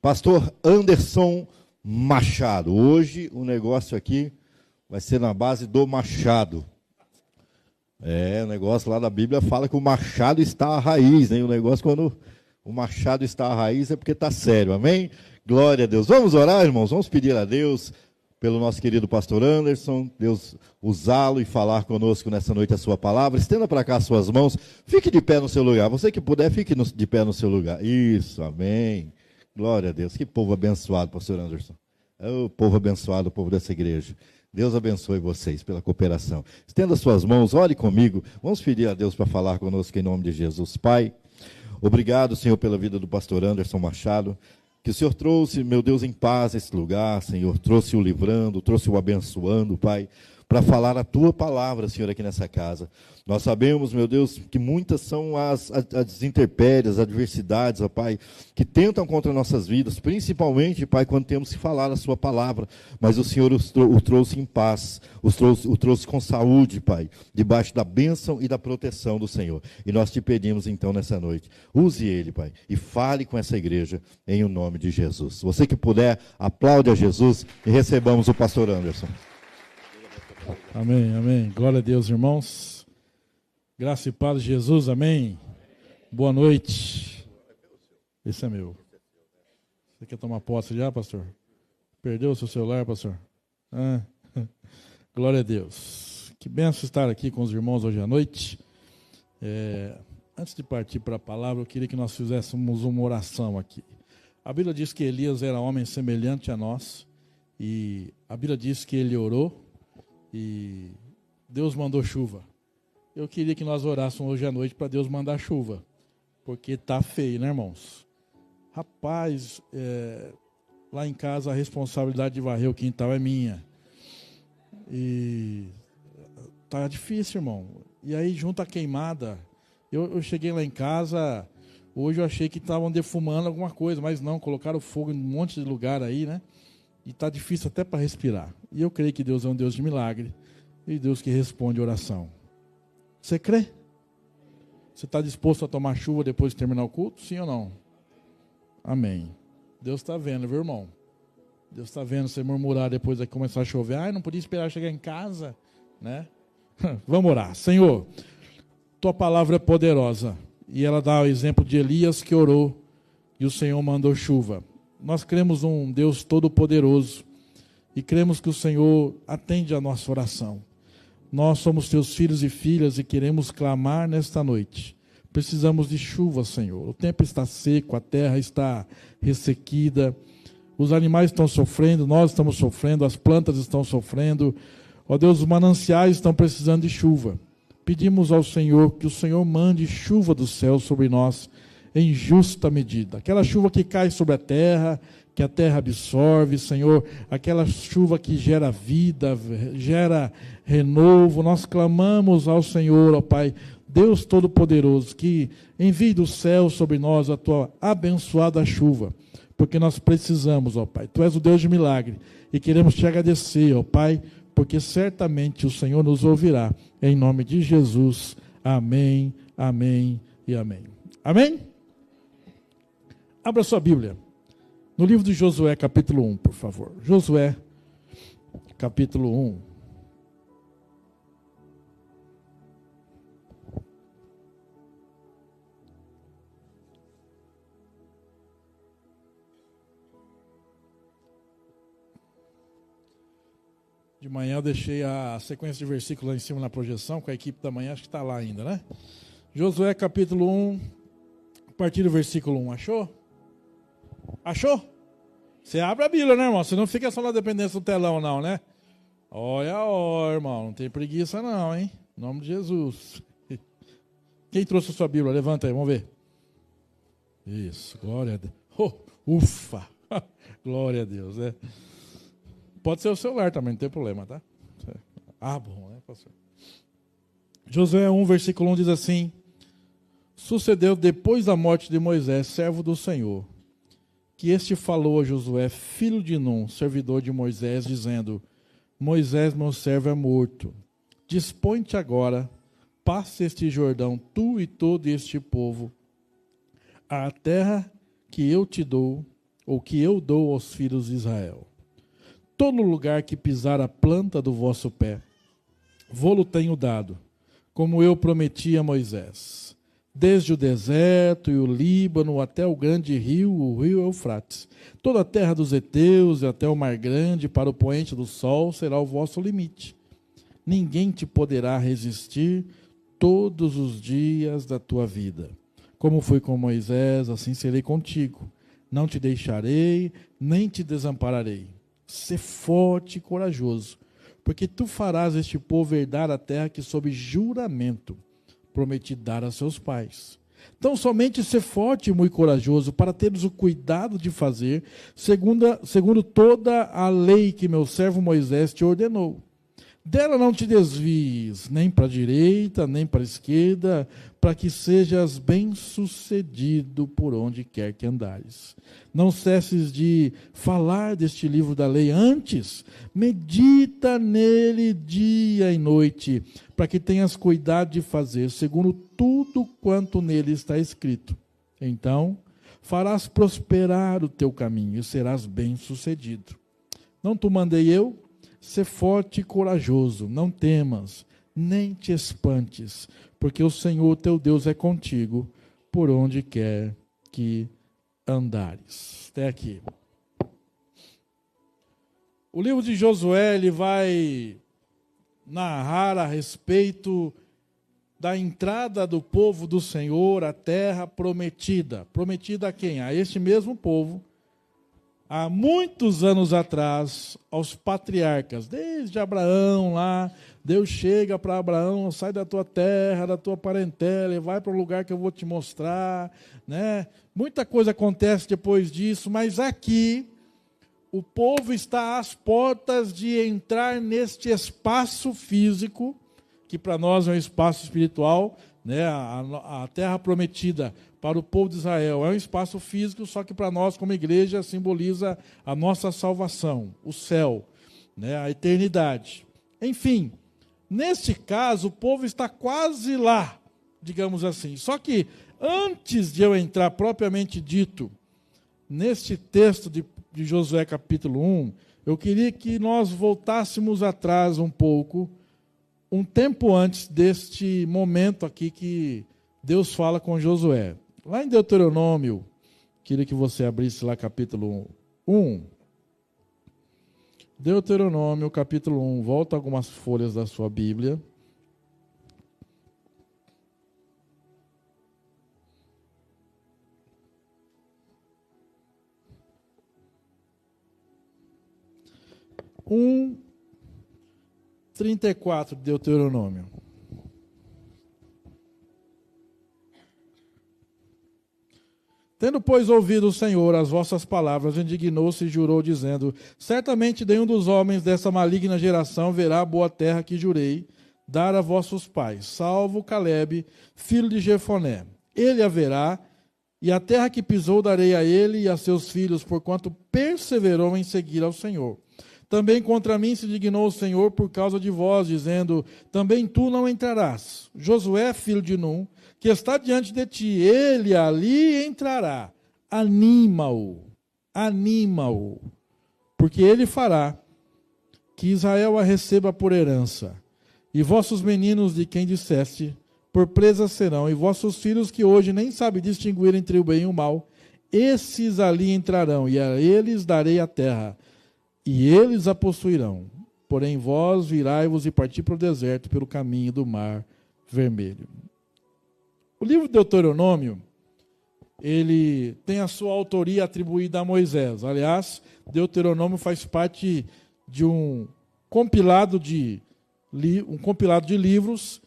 Pastor Anderson Machado. Hoje o negócio aqui vai ser na base do machado. O negócio lá da Bíblia fala que o machado está à raiz, né? O negócio quando o machado está à raiz é porque está sério, amém? Glória a Deus. Vamos orar, irmãos? Vamos pedir a Deus pelo nosso querido pastor Anderson, Deus usá-lo e falar conosco nessa noite a sua palavra. Estenda para cá as suas mãos, fique de pé no seu lugar. Você que puder, fique de pé no seu lugar. Isso, amém. Glória a Deus. Que povo abençoado, pastor Anderson. O povo abençoado, o povo dessa igreja. Deus abençoe vocês pela cooperação. Estenda suas mãos, ore comigo. Vamos pedir a Deus para falar conosco em nome de Jesus. Pai, obrigado, Senhor, pela vida do pastor Anderson Machado, que o Senhor trouxe, meu Deus, em paz esse lugar, Senhor, trouxe-o livrando, trouxe-o abençoando, Pai, para falar a Tua palavra, Senhor, aqui nessa casa. Nós sabemos, meu Deus, que muitas são as intempéries, as adversidades, ó Pai, que tentam contra nossas vidas, principalmente, Pai, quando temos que falar a Sua palavra, mas o Senhor o trouxe em paz, o trouxe com saúde, Pai, debaixo da bênção e da proteção do Senhor. E nós te pedimos, então, nessa noite, use Ele, Pai, e fale com essa igreja, em o nome de Jesus. Você que puder, aplaude a Jesus e recebamos o pastor Anderson. Amém, amém. Glória a Deus, irmãos. Graça e paz de Jesus, amém. Boa noite. Esse é meu. Você quer tomar posse já, pastor? Perdeu o seu celular, pastor? Glória a Deus. Que benção estar aqui com os irmãos hoje à noite. Antes de partir para a palavra, eu queria que nós fizéssemos uma oração aqui. A Bíblia diz que Elias era homem semelhante a nós. E a Bíblia diz que ele orou e Deus mandou chuva. Eu queria que nós orássemos hoje à noite para Deus mandar chuva, porque está feio, né, irmãos? Rapaz, lá em casa a responsabilidade de varrer o quintal é minha. E tá difícil, irmão. E aí, junto à queimada, eu cheguei lá em casa, hoje eu achei que estavam defumando alguma coisa, mas não, colocaram fogo em um monte de lugar aí, né? E está difícil até para respirar. E eu creio que Deus é um Deus de milagre. E Deus que responde oração. Você crê? Você está disposto a tomar chuva depois de terminar o culto? Sim ou não? Amém. Deus está vendo, viu, irmão? Deus está vendo você murmurar depois de começar a chover. Não podia esperar chegar em casa, né? Vamos orar. Senhor, Tua palavra é poderosa. E ela dá o exemplo de Elias que orou. E o Senhor mandou chuva. Nós cremos num Deus todo-poderoso e cremos que o Senhor atende a nossa oração. Nós somos Teus filhos e filhas e queremos clamar nesta noite. Precisamos de chuva, Senhor. O tempo está seco, a terra está ressequida, os animais estão sofrendo, nós estamos sofrendo, as plantas estão sofrendo. Ó Deus, os mananciais estão precisando de chuva. Pedimos ao Senhor que o Senhor mande chuva do céu sobre nós, em justa medida. Aquela chuva que cai sobre a terra, que a terra absorve, Senhor, aquela chuva que gera vida, gera renovo. Nós clamamos ao Senhor, ó Pai, Deus Todo-Poderoso, que envie do céu sobre nós a Tua abençoada chuva, porque nós precisamos, ó Pai. Tu és o Deus de milagre e queremos Te agradecer, ó Pai, porque certamente o Senhor nos ouvirá. Em nome de Jesus. Amém, amém e amém. Amém? Abra sua Bíblia, no livro de Josué, capítulo 1, por favor. Josué, capítulo 1. De manhã eu deixei a sequência de versículos lá em cima na projeção, com a equipe da manhã, acho que está lá ainda, né? Josué, capítulo 1, a partir do versículo 1, achou? Achou? Você abre a Bíblia, né, irmão? Você não fica só na dependência do telão, não, né? Olha, irmão, não tem preguiça não, hein? Em nome de Jesus. Quem trouxe a sua Bíblia? Levanta aí, vamos ver. Isso, glória a Deus. Ufa! Glória a Deus, né? Pode ser o celular também, não tem problema, tá? Bom, né, pastor? Josué 1, versículo 1 diz assim: Sucedeu depois da morte de Moisés, servo do Senhor, que este falou a Josué, filho de Num, servidor de Moisés, dizendo: Moisés, meu servo, é morto. Dispõe-te agora, passe este Jordão, tu e todo este povo, à terra que eu te dou, ou que eu dou aos filhos de Israel. Todo lugar que pisar a planta do vosso pé, vô-lo tenho dado, como eu prometi a Moisés, desde o deserto e o Líbano até o grande rio, o rio Eufrates. Toda a terra dos heteus e até o mar grande, para o poente do sol, será o vosso limite. Ninguém te poderá resistir todos os dias da tua vida. Como fui com Moisés, assim serei contigo. Não te deixarei, nem te desampararei. Sê forte e corajoso, porque tu farás este povo herdar a terra que sob juramento prometi dar a seus pais. Então, somente ser forte e muito corajoso, para teres o cuidado de fazer, segundo toda a lei que meu servo Moisés te ordenou. Dela não te desvies, nem para a direita, nem para a esquerda, para que sejas bem-sucedido por onde quer que andares. Não cesses de falar deste livro da lei, antes medita nele dia e noite, para que tenhas cuidado de fazer, segundo tudo quanto nele está escrito. Então, farás prosperar o teu caminho e serás bem-sucedido. Não te mandei eu? Sê forte e corajoso, não temas, nem te espantes, porque o Senhor teu Deus é contigo, por onde quer que andares. Até aqui. O livro de Josué, ele vai narrar a respeito da entrada do povo do Senhor à terra prometida. Prometida a quem? A este mesmo povo, há muitos anos atrás, aos patriarcas, desde Abraão lá, Deus chega para Abraão, sai da tua terra, da tua parentela, e vai para o lugar que eu vou te mostrar, né? Muita coisa acontece depois disso, mas aqui, o povo está às portas de entrar neste espaço físico, que para nós é um espaço espiritual, né? A terra prometida para o povo de Israel é um espaço físico, só que para nós, como igreja, simboliza a nossa salvação, o céu, né? A eternidade. Enfim, neste caso, o povo está quase lá, digamos assim. Só que, antes de eu entrar propriamente dito neste texto de Josué capítulo 1, eu queria que nós voltássemos atrás um pouco, um tempo antes deste momento aqui que Deus fala com Josué. Lá em Deuteronômio, queria que você abrisse lá capítulo 1. Deuteronômio capítulo 1, volta algumas folhas da sua Bíblia. Um 34 de Deuteronômio. Tendo, pois, ouvido o Senhor as vossas palavras, indignou-se e jurou, dizendo: certamente nenhum dos homens dessa maligna geração verá a boa terra que jurei dar a vossos pais, salvo Calebe, filho de Jefoné. Ele a verá, e a terra que pisou darei a ele e a seus filhos, porquanto perseverou em seguir ao Senhor. Também contra mim se dignou o Senhor por causa de vós, dizendo: também tu não entrarás. Josué, filho de Num, que está diante de ti, ele ali entrará. Anima-o, porque ele fará que Israel a receba por herança. E vossos meninos de quem disseste, por presa serão, e vossos filhos que hoje nem sabem distinguir entre o bem e o mal, esses ali entrarão, e a eles darei a terra, e eles a possuirão. Porém vós virai-vos e parti para o deserto pelo caminho do mar vermelho. O livro de Deuteronômio, ele tem a sua autoria atribuída a Moisés. Aliás, Deuteronômio faz parte de um compilado de livros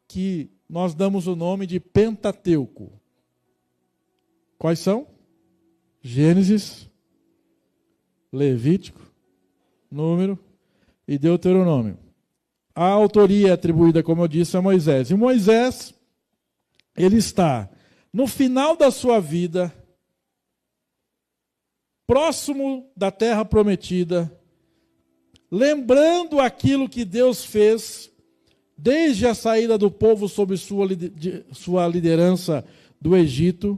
que nós damos o nome de Pentateuco. Quais são? Gênesis, Levítico, Número e Deuteronômio. A autoria é atribuída, como eu disse, a Moisés. E Moisés, ele está no final da sua vida, próximo da terra prometida, lembrando aquilo que Deus fez desde a saída do povo sob sua liderança do Egito.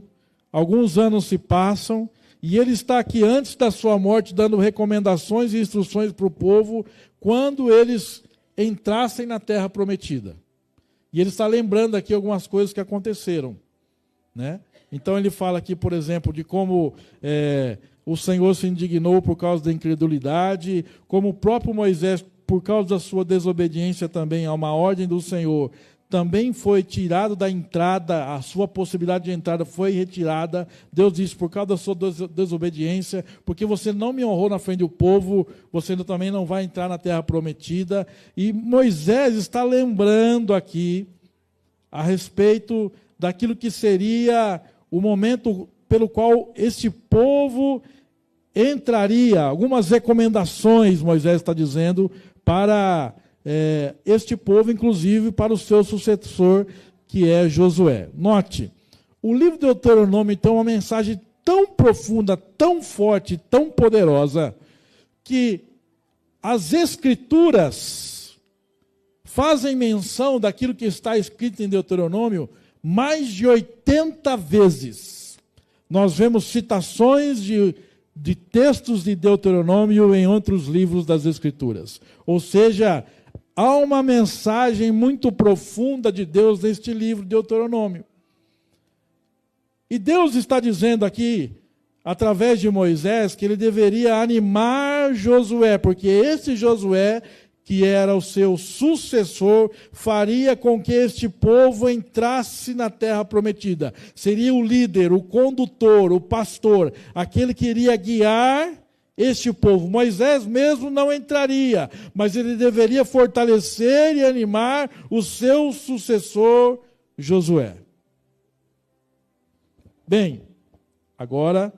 Alguns anos se passam E ele está aqui antes da sua morte, dando recomendações e instruções para o povo, quando eles entrassem na terra prometida. E ele está lembrando aqui algumas coisas que aconteceram, né? Então ele fala aqui, por exemplo, de como o Senhor se indignou por causa da incredulidade, como o próprio Moisés, por causa da sua desobediência também a uma ordem do Senhor, também foi tirado da entrada, a sua possibilidade de entrada foi retirada. Deus disse, por causa da sua desobediência, porque você não me honrou na frente do povo, você também não vai entrar na terra prometida. E Moisés está lembrando aqui a respeito daquilo que seria o momento pelo qual este povo entraria. Algumas recomendações, Moisés está dizendo, para este povo, inclusive para o seu sucessor, que é Josué. Note, o livro de Deuteronômio tem uma mensagem tão profunda, tão forte, tão poderosa, que as Escrituras fazem menção daquilo que está escrito em Deuteronômio mais de 80 vezes. Nós vemos citações de textos de Deuteronômio em outros livros das Escrituras. Ou seja, há uma mensagem muito profunda de Deus neste livro de Deuteronômio. E Deus está dizendo aqui, através de Moisés, que ele deveria animar Josué, porque esse Josué, que era o seu sucessor, faria com que este povo entrasse na terra prometida. Seria o líder, o condutor, o pastor, aquele que iria guiar este povo. Moisés mesmo não entraria, mas ele deveria fortalecer e animar o seu sucessor, Josué. Bem, agora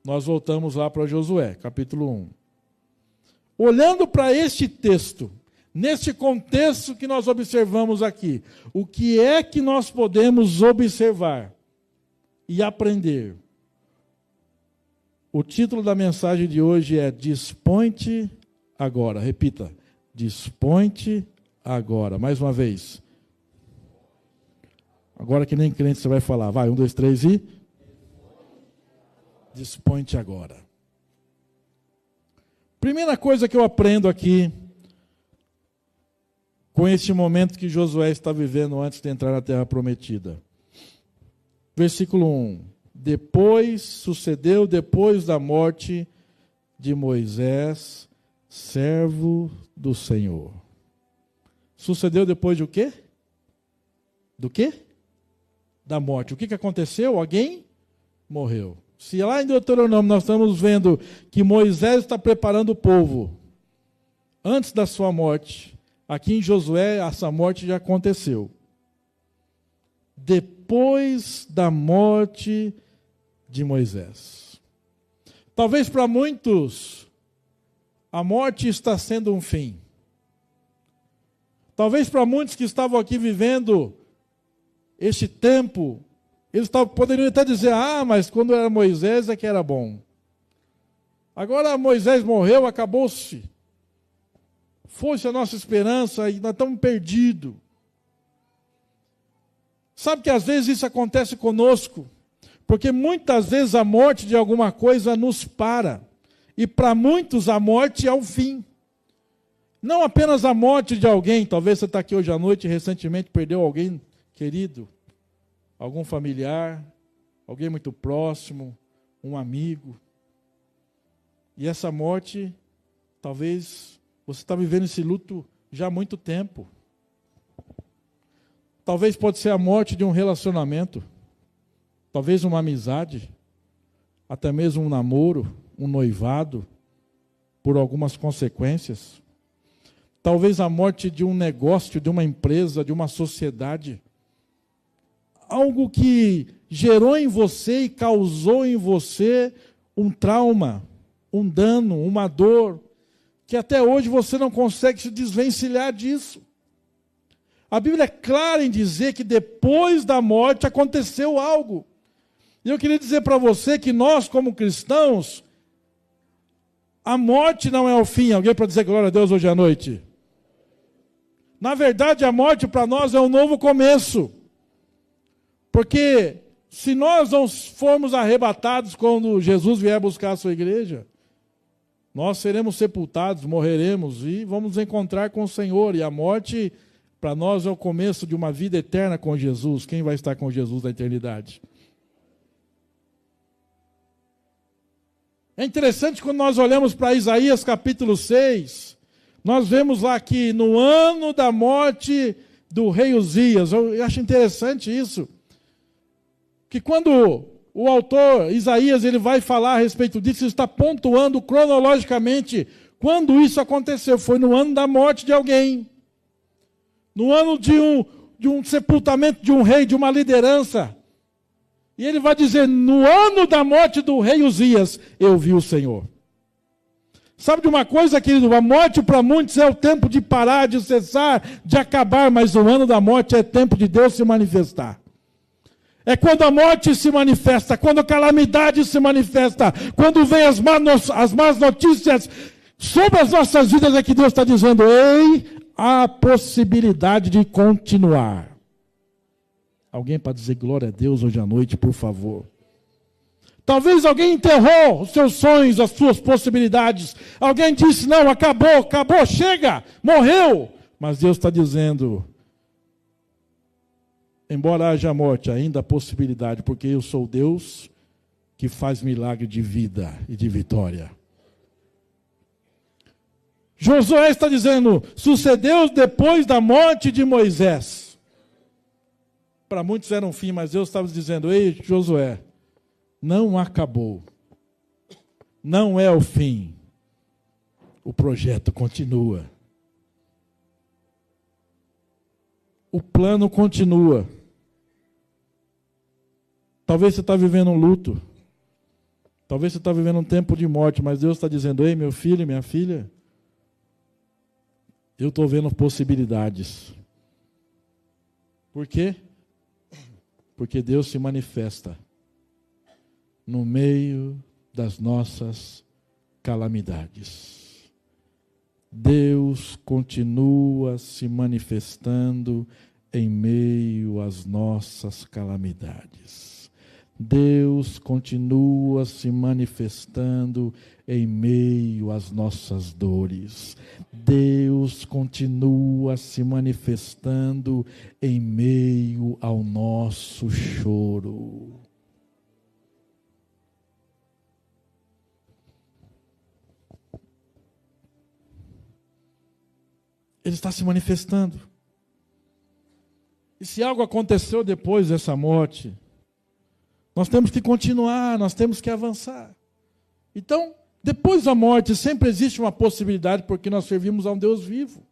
nós voltamos lá para Josué, capítulo 1. Olhando para este texto, neste contexto que nós observamos aqui, o que é que nós podemos observar e aprender? O título da mensagem de hoje é Dispõe-te agora. Repita, dispõe-te agora. Mais uma vez. Agora que nem crente você vai falar. Vai, 1, 2, 3 e... Dispõe-te agora. Primeira coisa que eu aprendo aqui, com este momento que Josué está vivendo antes de entrar na terra prometida. Versículo 1. Sucedeu depois da morte de Moisés, servo do Senhor. Sucedeu depois de o quê? Do quê? Da morte. O que aconteceu? Alguém morreu. Se lá em Deuteronômio nós estamos vendo que Moisés está preparando o povo antes da sua morte, aqui em Josué essa morte já aconteceu. Depois da morte de Moisés. Talvez para muitos a morte está sendo um fim. Talvez para muitos que estavam aqui vivendo este tempo, eles poderiam até dizer, mas quando era Moisés é que era bom. Agora Moisés morreu, acabou-se. Foi-se a nossa esperança e nós estamos perdidos. Sabe que às vezes isso acontece conosco? Porque muitas vezes a morte de alguma coisa nos para. E para muitos a morte é o fim. Não apenas a morte de alguém, talvez você está aqui hoje à noite e recentemente perdeu alguém querido, algum familiar, alguém muito próximo, um amigo. E essa morte, talvez você está vivendo esse luto já há muito tempo. Talvez pode ser a morte de um relacionamento, talvez uma amizade, até mesmo um namoro, um noivado, por algumas consequências. Talvez a morte de um negócio, de uma empresa, de uma sociedade. Algo que gerou em você e causou em você um trauma, um dano, uma dor, que até hoje você não consegue se desvencilhar disso. A Bíblia é clara em dizer que depois da morte aconteceu algo. E eu queria dizer para você que nós, como cristãos, a morte não é o fim. Alguém para dizer glória a Deus hoje à noite? Na verdade, a morte para nós é um novo começo. Porque Se nós não formos arrebatados quando Jesus vier buscar a sua igreja, nós seremos sepultados, morreremos e vamos nos encontrar com o Senhor. E a morte, para nós, é o começo de uma vida eterna com Jesus. Quem vai estar com Jesus na eternidade? É interessante quando nós olhamos para Isaías capítulo 6, nós vemos lá que no ano da morte do rei Uzias, eu acho interessante isso, que quando o autor Isaías ele vai falar a respeito disso, ele está pontuando cronologicamente quando isso aconteceu. Foi no ano da morte de alguém, no ano de um sepultamento de um rei, de uma liderança. E ele vai dizer, no ano da morte do rei Uzias, eu vi o Senhor. Sabe de uma coisa, querido? A morte para muitos é o tempo de parar, de cessar, de acabar, mas o ano da morte é tempo de Deus se manifestar. É quando a morte se manifesta, quando a calamidade se manifesta, quando vem as más notícias sobre as nossas vidas, é que Deus está dizendo, ei, há possibilidade de continuar. Alguém para dizer glória a Deus hoje à noite, por favor. Talvez alguém enterrou os seus sonhos, as suas possibilidades. Alguém disse, não, acabou, chega, morreu. Mas Deus está dizendo, embora haja morte, ainda há possibilidade, porque eu sou Deus que faz milagre de vida e de vitória. Josué está dizendo, sucedeu depois da morte de Moisés. Para muitos era um fim, mas Deus estava dizendo, ei, Josué, não acabou. Não é o fim. O projeto continua. O plano continua. Talvez você está vivendo um luto. Talvez você está vivendo um tempo de morte, mas Deus está dizendo, ei, meu filho, minha filha, eu estou vendo possibilidades. Por quê? Porque Deus se manifesta no meio das nossas calamidades. Deus continua se manifestando em meio às nossas calamidades. Deus continua se manifestando em meio às nossas dores. Deus continua se manifestando em meio ao nosso choro. Ele está se manifestando. E se algo aconteceu depois dessa morte, nós temos que continuar, nós temos que avançar. Então, depois da morte, sempre existe uma possibilidade, porque nós servimos a um Deus vivo.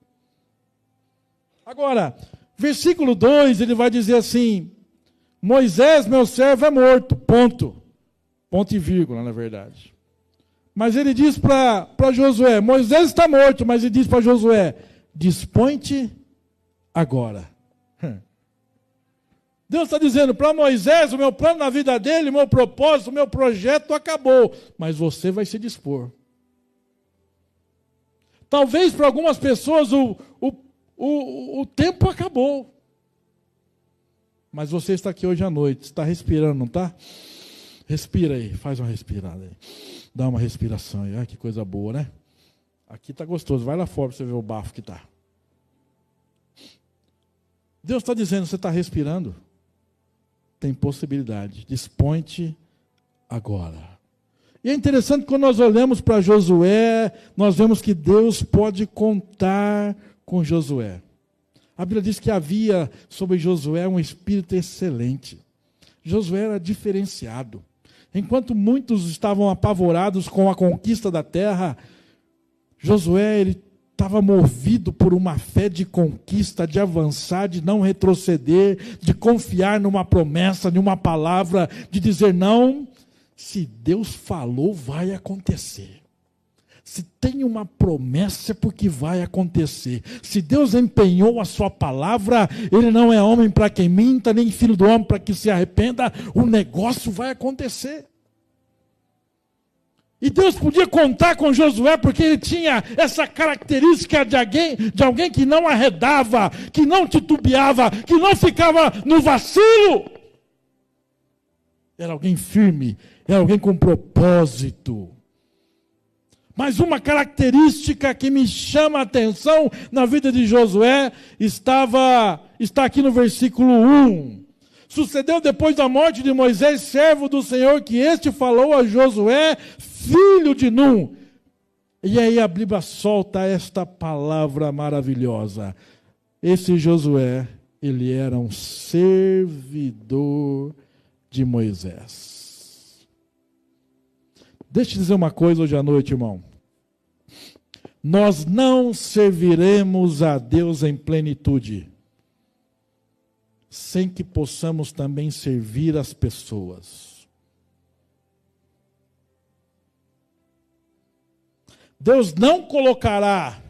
Agora, versículo 2, ele vai dizer assim, Moisés, meu servo, é morto, ponto. Ponto e vírgula, na verdade. Mas ele diz para Josué, Moisés está morto, mas ele diz para Josué, dispõe-te agora. Deus está dizendo para Moisés, o meu plano na vida dele, o meu propósito, o meu projeto acabou, mas você vai se dispor. Talvez para algumas pessoas o tempo acabou, mas você está aqui hoje à noite, está respirando, não está? Respira aí, faz uma respirada aí, dá uma respiração aí, que coisa boa, né? Aqui está gostoso, vai lá fora para você ver o bafo que está. Deus está dizendo, você está respirando? Tem possibilidade, dispõe-te agora. E é interessante quando nós olhamos para Josué, nós vemos que Deus pode contar com Josué. A Bíblia diz que havia sobre Josué um espírito excelente. Josué era diferenciado. Enquanto muitos estavam apavorados com a conquista da terra, Josué ele estava movido por uma fé de conquista, de avançar, de não retroceder, de confiar numa promessa, numa palavra, de dizer não, se Deus falou, vai acontecer. Se tem uma promessa é porque vai acontecer. Se Deus empenhou a sua palavra, Ele não é homem para quem minta, nem filho do homem para que se arrependa, o negócio vai acontecer. E Deus podia contar com Josué porque ele tinha essa característica de alguém que não arredava, que não titubeava, que não ficava no vacilo. Era alguém firme, era alguém com propósito. Mas uma característica que me chama a atenção na vida de Josué está aqui no versículo 1. Sucedeu depois da morte de Moisés, servo do Senhor, que este falou a Josué, filho de Num. E aí a Bíblia solta esta palavra maravilhosa. Esse Josué, ele era um servidor de Moisés. Deixa eu dizer uma coisa hoje à noite, irmão. Nós não serviremos a Deus em plenitude sem que possamos também servir as pessoas. Deus não colocará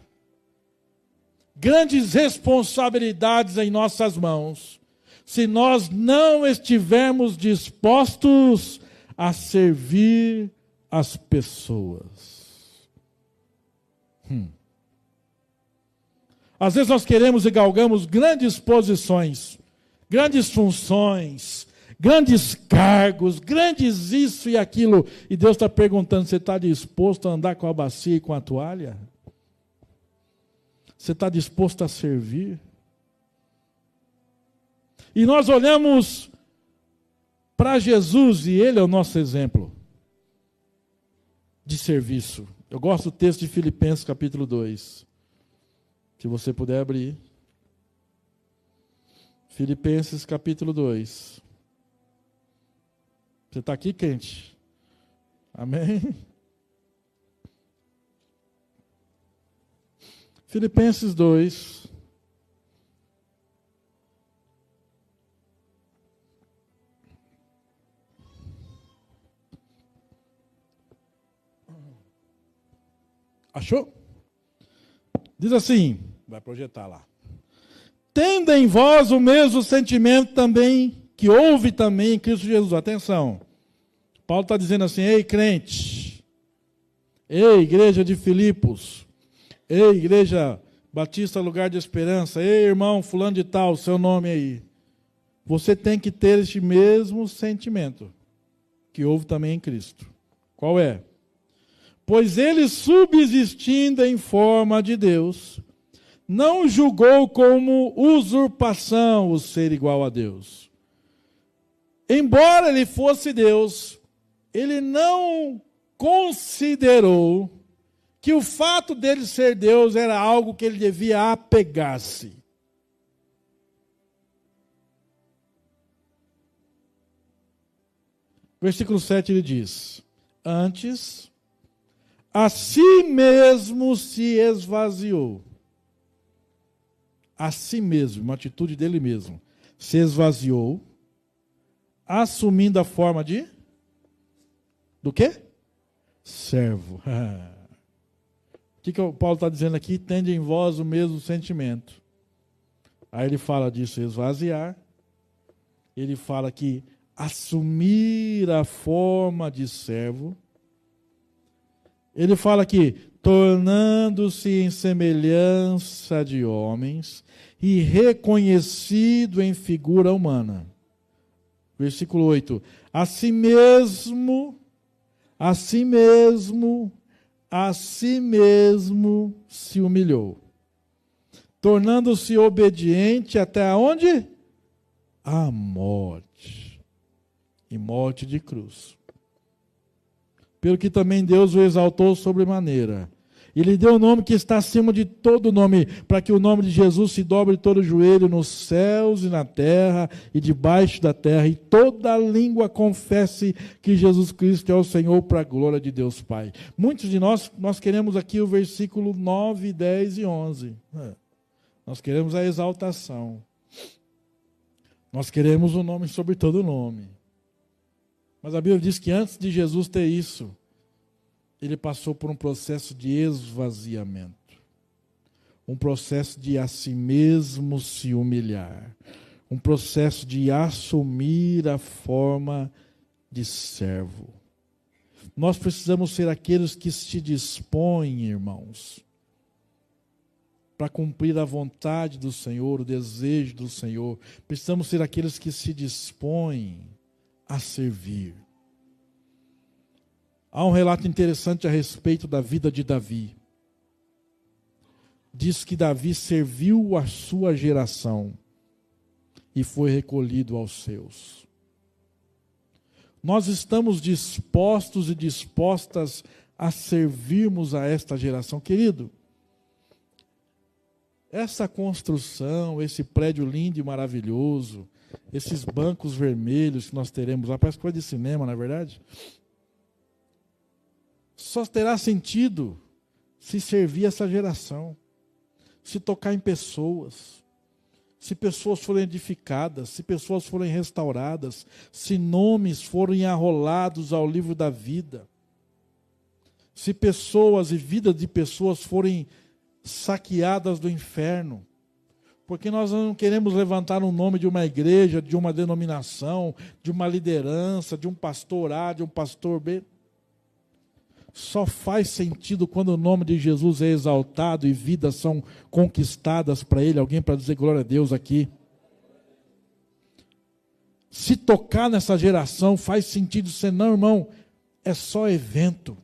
grandes responsabilidades em nossas mãos se nós não estivermos dispostos a servir as pessoas. Às vezes nós queremos e galgamos grandes posições, grandes funções, grandes cargos, grandes isso e aquilo. E Deus está perguntando, você está disposto a andar com a bacia e com a toalha? Você está disposto a servir? E nós olhamos para Jesus e Ele é o nosso exemplo de serviço. Eu gosto do texto de Filipenses capítulo 2. Se você puder abrir. Filipenses capítulo 2. Você está aqui, crente? Amém? Filipenses 2. Achou? Diz assim, vai projetar lá. Tendo em vós o mesmo sentimento também, que houve também em Cristo Jesus. Atenção. Paulo está dizendo assim, ei crente, ei igreja de Filipos, ei igreja Batista Lugar de Esperança, ei irmão fulano de tal, seu nome aí. Você tem que ter este mesmo sentimento, que houve também em Cristo. Qual é? Pois ele, subsistindo em forma de Deus, não julgou como usurpação o ser igual a Deus. Embora ele fosse Deus, ele não considerou que o fato dele ser Deus era algo que ele devia apegar-se. Versículo 7 ele diz, antes, a si mesmo se esvaziou. A si mesmo, uma atitude dele mesmo. Se esvaziou, assumindo a forma de... Do quê? Servo. O que o Paulo está dizendo aqui? Tende em vós o mesmo sentimento. Aí ele fala disso, esvaziar. Ele fala que assumir a forma de servo. Ele fala aqui, tornando-se em semelhança de homens e reconhecido em figura humana. Versículo 8. A si mesmo se humilhou, tornando-se obediente até onde? A morte. E morte de cruz. Pelo que também Deus o exaltou sobremaneira. E lhe deu o nome que está acima de todo nome, para que o nome de Jesus se dobre todo o joelho nos céus e na terra e debaixo da terra, e toda língua confesse que Jesus Cristo é o Senhor, para a glória de Deus Pai. Muitos de nós queremos aqui o versículo 9, 10 e 11. Nós queremos a exaltação. Nós queremos o nome sobre todo nome. Mas a Bíblia diz que antes de Jesus ter isso, ele passou por um processo de esvaziamento. Um processo de a si mesmo se humilhar. Um processo de assumir a forma de servo. Nós precisamos ser aqueles que se dispõem, irmãos, para cumprir a vontade do Senhor, o desejo do Senhor. Precisamos ser aqueles que se dispõem a servir. Há um relato interessante a respeito da vida de Davi. Diz que Davi serviu a sua geração e foi recolhido aos seus. Nós estamos dispostos e dispostas a servirmos a esta geração. Querido, essa construção, esse prédio lindo e maravilhoso, esses bancos vermelhos que nós teremos lá, parece coisa de cinema, não é verdade? Só terá sentido se servir essa geração, se tocar em pessoas, se pessoas forem edificadas, se pessoas forem restauradas, se nomes forem arrolados ao livro da vida, se pessoas e vidas de pessoas forem saqueadas do inferno, porque nós não queremos levantar o nome de uma igreja, de uma denominação, de uma liderança, de um pastor A, de um pastor B. Só faz sentido quando o nome de Jesus é exaltado e vidas são conquistadas para Ele. Alguém para dizer glória a Deus aqui? Se tocar nessa geração faz sentido, senão, irmão, é só evento.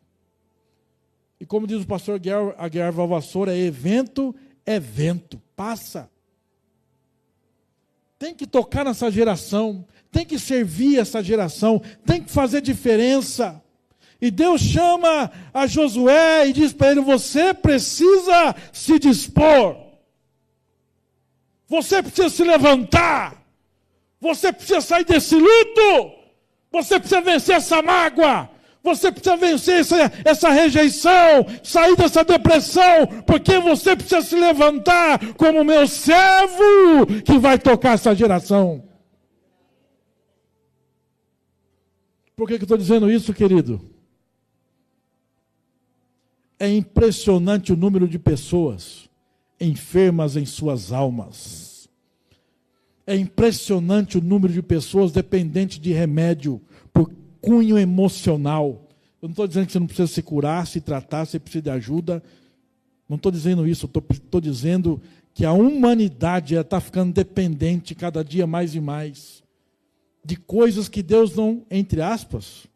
E como diz o pastor Aguiar Valvassoura, é evento, passa. Tem que tocar nessa geração, tem que servir essa geração, tem que fazer diferença. E Deus chama a Josué e diz para ele: você precisa se dispor, você precisa se levantar, você precisa sair desse luto, você precisa vencer essa mágoa, você precisa vencer essa rejeição, sair dessa depressão, porque você precisa se levantar como meu servo que vai tocar essa geração. Por que eu estou dizendo isso, querido? É impressionante o número de pessoas enfermas em suas almas. É impressionante o número de pessoas dependentes de remédio por cunho emocional. Eu não estou dizendo que você não precisa se curar, se tratar, se precisa de ajuda. Não estou dizendo isso, estou dizendo que a humanidade está ficando dependente cada dia mais e mais de coisas que Deus não, entre aspas,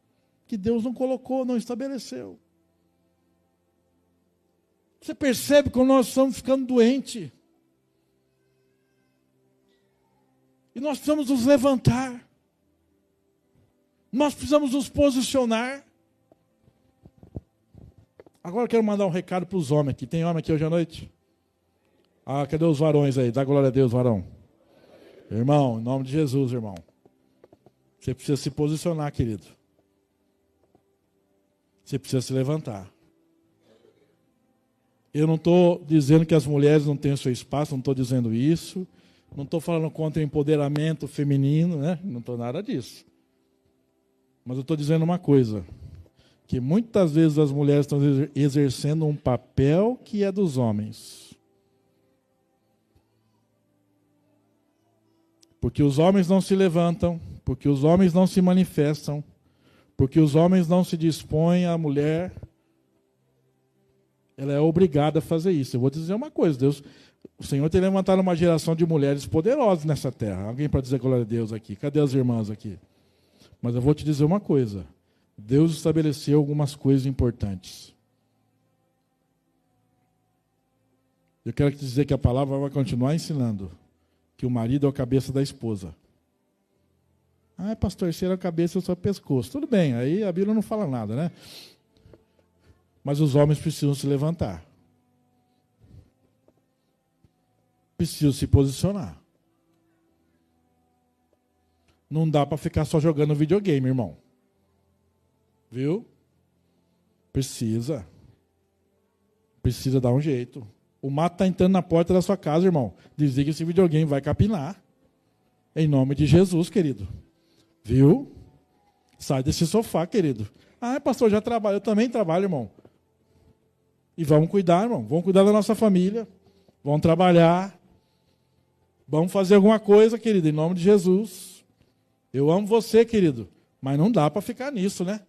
que Deus não colocou, não estabeleceu. Você percebe como nós estamos ficando doentes. E nós precisamos nos levantar. Nós precisamos nos posicionar. Agora eu quero mandar um recado para os homens aqui. Tem homem aqui hoje à noite? Ah, cadê os varões aí? Dá glória a Deus, varão. Irmão, em nome de Jesus, irmão. Você precisa se posicionar, querido. Você precisa se levantar. Eu não estou dizendo que as mulheres não têm o seu espaço, não estou dizendo isso. Não estou falando contra o empoderamento feminino, né? Não estou nada disso. Mas eu estou dizendo uma coisa, que muitas vezes as mulheres estão exercendo um papel que é dos homens. Porque os homens não se levantam, porque os homens não se manifestam, porque os homens não se dispõem, a mulher, ela é obrigada a fazer isso. Eu vou dizer uma coisa, o Senhor tem levantado uma geração de mulheres poderosas nessa terra. Alguém para dizer glória a Deus aqui? Cadê as irmãs aqui? Mas eu vou te dizer uma coisa. Deus estabeleceu algumas coisas importantes. Eu quero te dizer que a palavra vai continuar ensinando que o marido é a cabeça da esposa. Ah, pastor, se era a cabeça, eu sou o pescoço. Tudo bem, aí a Bíblia não fala nada, né? Mas os homens precisam se levantar. Precisam se posicionar. Não dá para ficar só jogando videogame, irmão. Viu? Precisa dar um jeito. O mato está entrando na porta da sua casa, irmão. Desliga esse videogame, vai capinar. Em nome de Jesus, querido. Viu? Sai desse sofá, querido. Ah, pastor, já trabalho. Eu também trabalho, irmão. E vamos cuidar, irmão. Vamos cuidar da nossa família. Vamos trabalhar. Vamos fazer alguma coisa, querido, em nome de Jesus. Eu amo você, querido. Mas não dá para ficar nisso, né?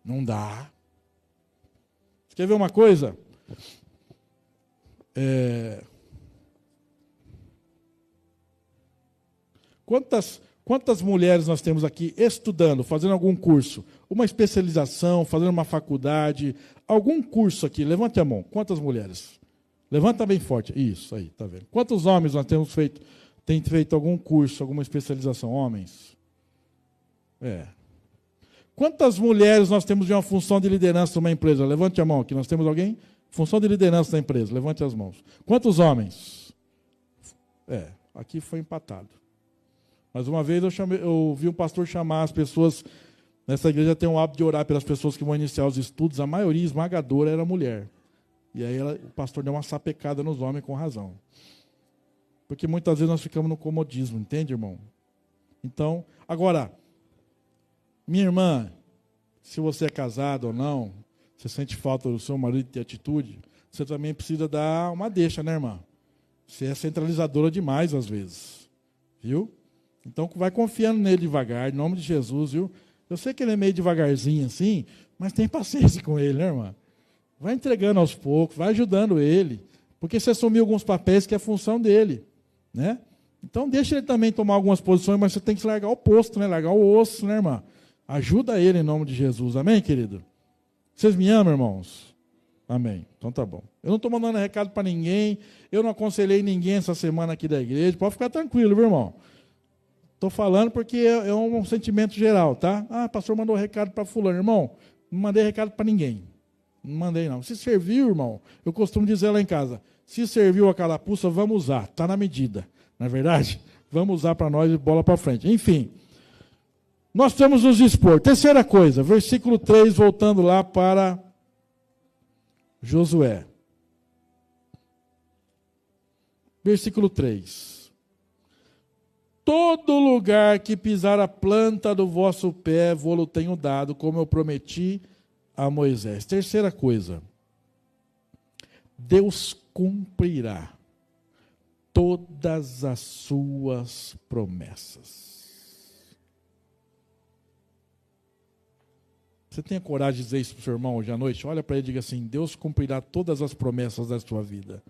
Não dá. Você quer ver uma coisa? Quantas mulheres nós temos aqui estudando, fazendo algum curso? Uma especialização, fazendo uma faculdade, algum curso aqui? Levante a mão. Quantas mulheres? Levanta bem forte. Isso, aí, tá vendo? Quantos homens nós temos feito? Tem feito algum curso, alguma especialização? Homens? Quantas mulheres nós temos de uma função de liderança numa empresa? Levante a mão aqui. Nós temos alguém? Função de liderança da empresa. Levante as mãos. Quantos homens? Aqui foi empatado. Mas uma vez eu vi um pastor chamar as pessoas, nessa igreja tem um hábito de orar pelas pessoas que vão iniciar os estudos, a maioria esmagadora era mulher. E aí o pastor deu uma sapecada nos homens com razão. Porque muitas vezes nós ficamos no comodismo, entende, irmão? Então, agora, minha irmã, se você é casado ou não, você sente falta do seu marido ter atitude, você também precisa dar uma deixa, né, irmã? Você é centralizadora demais às vezes, viu? Então, vai confiando nele devagar, em nome de Jesus, viu? Eu sei que ele é meio devagarzinho assim, mas tem paciência com ele, né, irmã? Vai entregando aos poucos, vai ajudando ele, porque você assumiu alguns papéis que é função dele, né? Então, deixa ele também tomar algumas posições, mas você tem que largar o posto, né? Largar o osso, né, irmã? Ajuda ele em nome de Jesus, amém, querido? Vocês me amam, irmãos? Amém. Então tá bom. Eu não estou mandando recado para ninguém, eu não aconselhei ninguém essa semana aqui da igreja, pode ficar tranquilo, viu, irmão? Estou falando porque é um sentimento geral, tá? Ah, pastor mandou recado para fulano. Irmão, não mandei recado para ninguém. Não mandei, não. Se serviu, irmão, eu costumo dizer lá em casa, se serviu a carapuça, vamos usar. Está na medida. Não é verdade? Vamos usar para nós e bola para frente. Enfim, nós temos nos dispor. Terceira coisa, versículo 3, voltando lá para Josué. Versículo 3. Todo lugar que pisar a planta do vosso pé, vou-lo tenho dado, como eu prometi a Moisés. Terceira coisa, Deus cumprirá todas as suas promessas. Você tem a coragem de dizer isso para o seu irmão hoje à noite? Olha para ele e diga assim, Deus cumprirá todas as promessas da sua vida.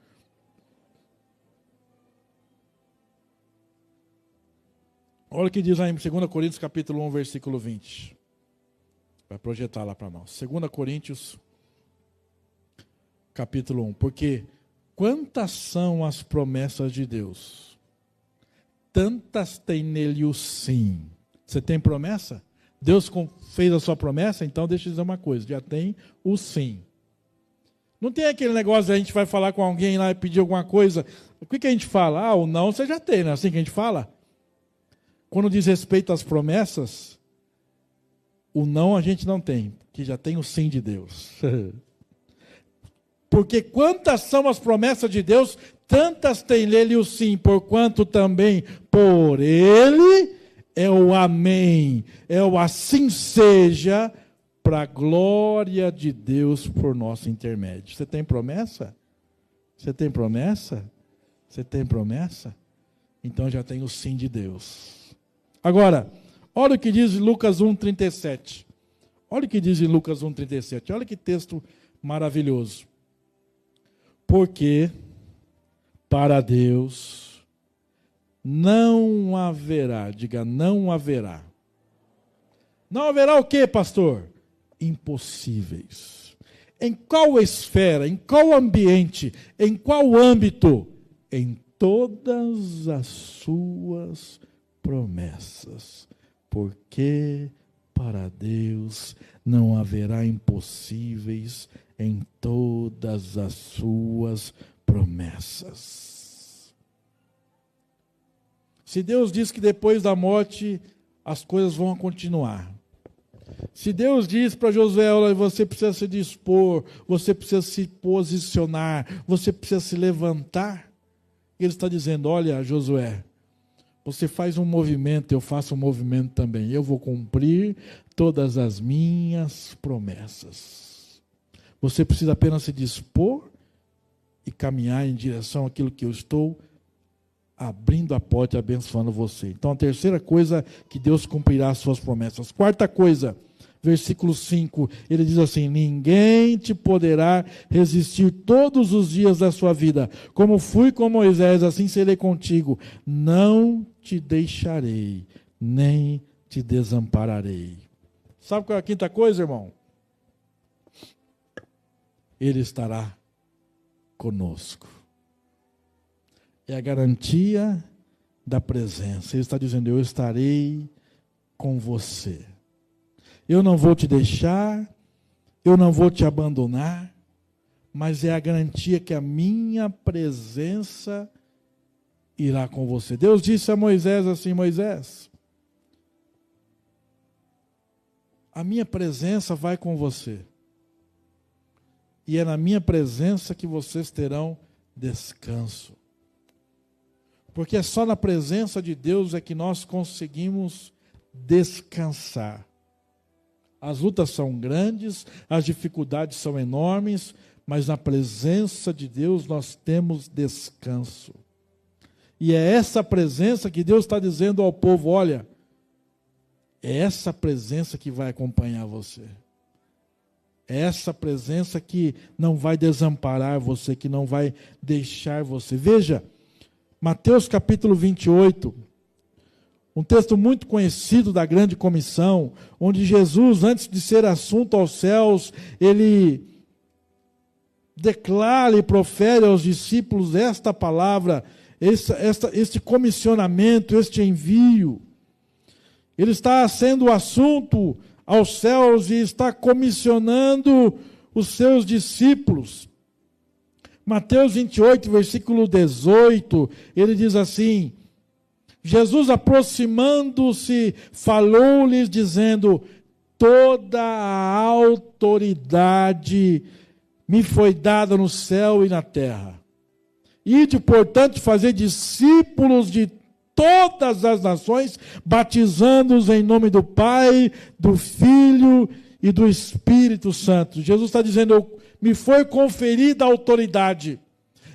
Olha o que diz lá em 2 Coríntios, capítulo 1, versículo 20. Vai projetar lá para nós. 2 Coríntios, capítulo 1. Porque quantas são as promessas de Deus? Tantas tem nele o sim. Você tem promessa? Deus fez a sua promessa? Então deixa eu dizer uma coisa. Já tem o sim. Não tem aquele negócio de a gente vai falar com alguém lá e pedir alguma coisa. O que a gente fala? Ah, o não você já tem, não é assim que a gente fala? Quando diz respeito às promessas, o não a gente não tem, que já tem o sim de Deus. Porque quantas são as promessas de Deus, tantas tem nele o sim, porquanto também por ele é o amém, é o assim seja, para a glória de Deus por nosso intermédio. Você tem promessa? Você tem promessa? Você tem promessa? Então já tem o sim de Deus. Agora, olha o que diz Lucas 1,37. Olha o que diz em Lucas 1,37. Olha que texto maravilhoso. Porque para Deus não haverá, diga não haverá. Não haverá o quê, pastor? Impossíveis. Em qual esfera, em qual ambiente, em qual âmbito? Em todas as suas promessas, porque para Deus não haverá impossíveis em todas as suas promessas. Se Deus diz que depois da morte as coisas vão continuar, se Deus diz para Josué, olha, você precisa se dispor, você precisa se posicionar, você precisa se levantar, Ele está dizendo, olha, Josué, você faz um movimento, eu faço um movimento também. Eu vou cumprir todas as minhas promessas. Você precisa apenas se dispor e caminhar em direção àquilo que eu estou abrindo a porta e abençoando você. Então, a terceira coisa, que Deus cumprirá as suas promessas. Quarta coisa, versículo 5, ele diz assim, ninguém te poderá resistir todos os dias da sua vida. Como fui com Moisés, assim serei contigo. Não te deixarei, nem te desampararei. Sabe qual é a quinta coisa, irmão? Ele estará conosco. É a garantia da presença. Ele está dizendo, eu estarei com você. Eu não vou te deixar, eu não vou te abandonar, mas é a garantia que a minha presença irá com você. Deus disse a Moisés assim, Moisés, a minha presença vai com você. E é na minha presença que vocês terão descanso. Porque é só na presença de Deus é que nós conseguimos descansar. As lutas são grandes, as dificuldades são enormes, mas na presença de Deus nós temos descanso. E é essa presença que Deus está dizendo ao povo, olha, é essa presença que vai acompanhar você. É essa presença que não vai desamparar você, que não vai deixar você. Veja, Mateus capítulo 28, um texto muito conhecido da grande comissão, onde Jesus, antes de ser assunto aos céus, ele declara e profere aos discípulos esta palavra, este comissionamento, este envio. Ele está sendo assunto aos céus e está comissionando os seus discípulos. Mateus 28, versículo 18, ele diz assim, Jesus aproximando-se, falou-lhes dizendo, toda a autoridade me foi dada no céu e na terra. Ide, portanto, fazer discípulos de todas as nações, batizando-os em nome do Pai, do Filho e do Espírito Santo. Jesus está dizendo, me foi conferida a autoridade.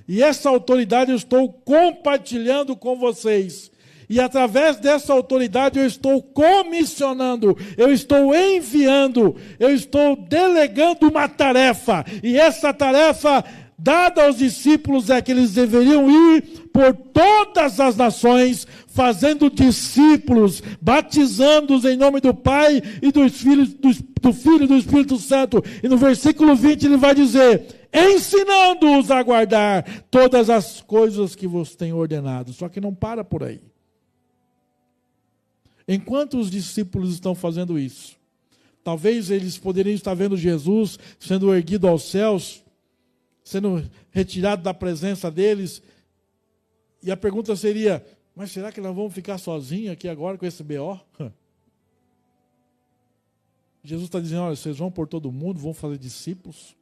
E essa autoridade eu estou compartilhando com vocês. E através dessa autoridade eu estou comissionando, eu estou enviando, eu estou delegando uma tarefa. E essa tarefa dada aos discípulos é que eles deveriam ir por todas as nações, fazendo discípulos, batizando-os em nome do Pai e do Filho e do Espírito Santo. E no versículo 20 ele vai dizer, ensinando-os a guardar todas as coisas que vos tenho ordenado. Só que não para por aí. Enquanto os discípulos estão fazendo isso, talvez eles poderiam estar vendo Jesus sendo erguido aos céus, sendo retirado da presença deles, e a pergunta seria, mas será que nós vamos ficar sozinhos aqui agora com esse BO? Jesus está dizendo, olha, vocês vão por todo mundo, vão fazer discípulos,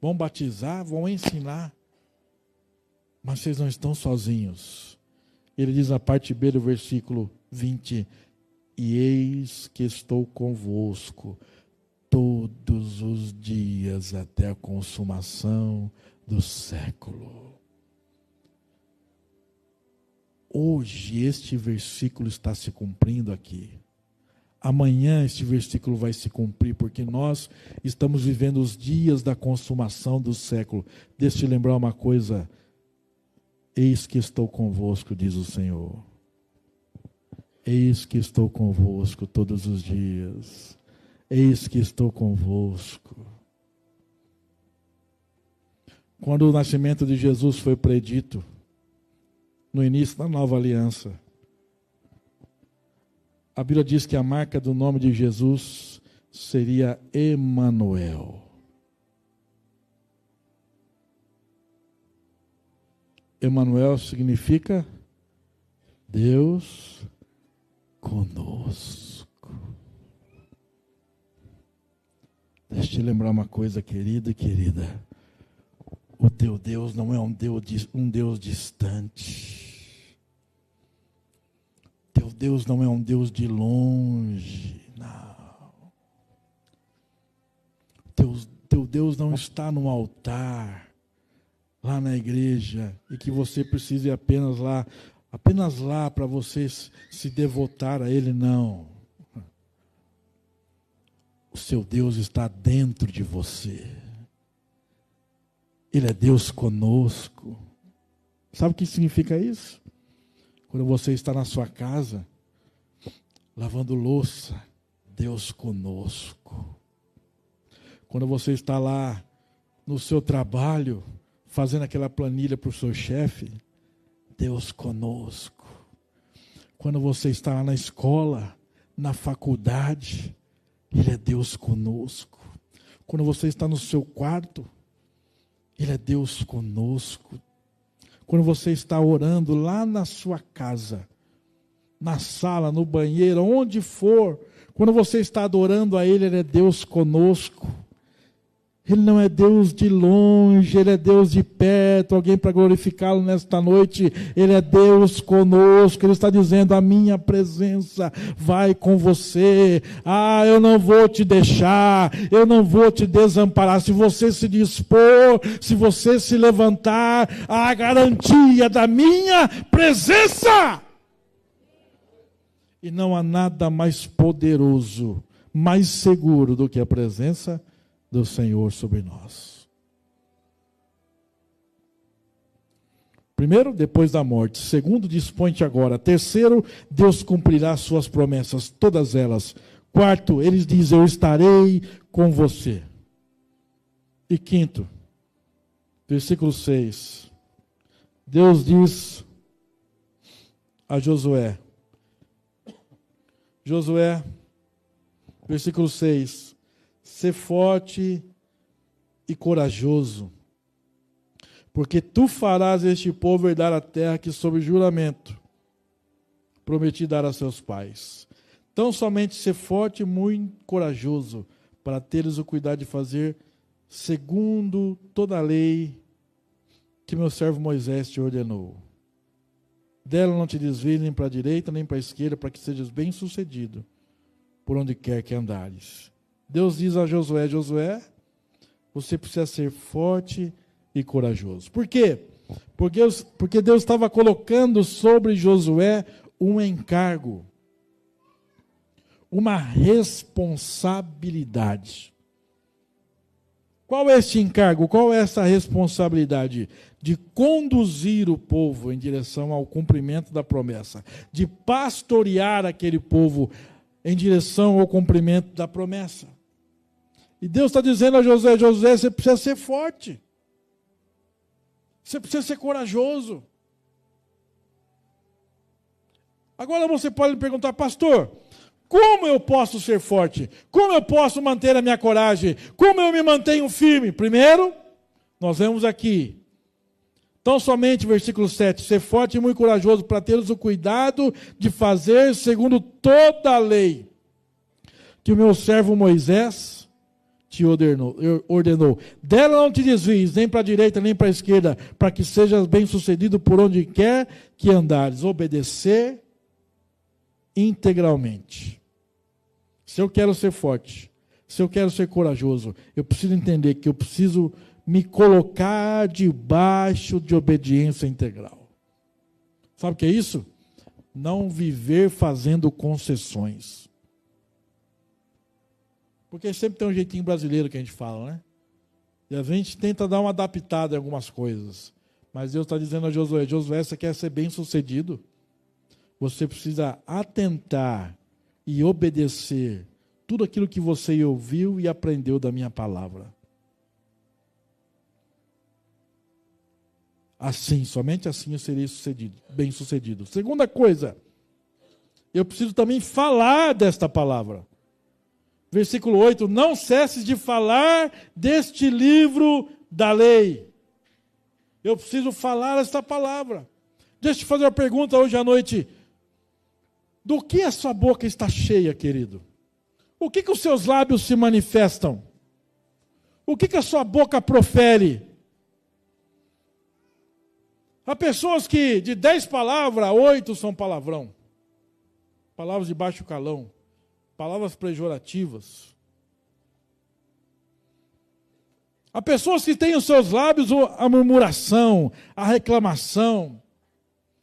vão batizar, vão ensinar, mas vocês não estão sozinhos. Ele diz na parte B do versículo 20, e eis que estou convosco todos os dias até a consumação do século. Hoje este versículo está se cumprindo aqui. Amanhã este versículo vai se cumprir, porque nós estamos vivendo os dias da consumação do século. Deixa eu te lembrar uma coisa. Eis que estou convosco, diz o Senhor. Eis que estou convosco todos os dias. Eis que estou convosco. Quando o nascimento de Jesus foi predito, no início da nova aliança, a Bíblia diz que a marca do nome de Jesus seria Emanuel. Emanuel significa Deus conosco. Deixa eu te lembrar uma coisa, querida e querida. O teu Deus não é um Deus Distante. Teu Deus não é um Deus de longe. Não. Teu Deus não está no altar, lá na igreja, e que você precise apenas lá para você se devotar a Ele, não. O seu Deus está dentro de você. Ele é Deus conosco. Sabe o que significa isso? Quando você está na sua casa lavando louça, Deus conosco. Quando você está lá no seu trabalho, fazendo aquela planilha para o seu chefe, Deus conosco. Quando você está lá na escola, na faculdade, Ele é Deus conosco. Quando você está no seu quarto, Ele é Deus conosco. Quando você está orando lá na sua casa, na sala, no banheiro, onde for, quando você está adorando a Ele, Ele é Deus conosco. Ele não é Deus de longe, Ele é Deus de perto. Alguém para glorificá-lo nesta noite, Ele é Deus conosco. Ele está dizendo, a minha presença vai com você. Ah, eu não vou te deixar, eu não vou te desamparar. Se você se dispor, se você se levantar, a garantia da minha presença. E não há nada mais poderoso, mais seguro do que a presença do Senhor sobre nós. Primeiro, depois da morte. Segundo, dispõe-te agora. Terceiro, Deus cumprirá suas promessas, todas elas. Quarto, Ele diz, eu estarei com você. E quinto, versículo 6. Deus diz a Josué, versículo 6, ser forte e corajoso, porque tu farás este povo herdar a terra que sob juramento prometi dar a seus pais. Então somente ser forte e muito corajoso, para teres o cuidado de fazer segundo toda a lei que meu servo Moisés te ordenou. Dela não te desvie nem para a direita nem para a esquerda, para que sejas bem sucedido por onde quer que andares. Deus diz a Josué, você precisa ser forte e corajoso. Por quê? Porque Deus estava colocando sobre Josué um encargo, uma responsabilidade. Qual é este encargo? Qual é essa responsabilidade? De conduzir o povo em direção ao cumprimento da promessa, de pastorear aquele povo em direção ao cumprimento da promessa. E Deus está dizendo a Josué, você precisa ser forte. Você precisa ser corajoso. Agora você pode me perguntar, pastor, como eu posso ser forte? Como eu posso manter a minha coragem? Como eu me mantenho firme? Primeiro, nós vemos aqui, então somente versículo 7, ser forte e muito corajoso para teres o cuidado de fazer segundo toda a lei que o meu servo Moisés te ordenou. Dela não te desvies, nem para a direita, nem para a esquerda, para que sejas bem sucedido por onde quer que andares. Obedecer integralmente. Se eu quero ser forte, se eu quero ser corajoso, eu preciso entender que eu preciso me colocar debaixo de obediência integral. Sabe o que é isso? Não viver fazendo concessões. Porque sempre tem um jeitinho brasileiro que a gente fala, né? E a gente tenta dar uma adaptada em algumas coisas. Mas Deus está dizendo a Josué, você quer ser bem sucedido? Você precisa atentar e obedecer tudo aquilo que você ouviu e aprendeu da minha palavra. Assim, somente assim eu serei bem sucedido. Segunda coisa, eu preciso também falar desta palavra. Versículo 8, não cesses de falar deste livro da lei. Eu preciso falar esta palavra. Deixa eu te fazer uma pergunta hoje à noite. Do que a sua boca está cheia, querido? O que os seus lábios se manifestam? O que a sua boca profere? Há pessoas que de 10 palavras, 8 são palavrão. Palavras de baixo calão. Palavras pejorativas. Há pessoas que têm os seus lábios a murmuração, a reclamação,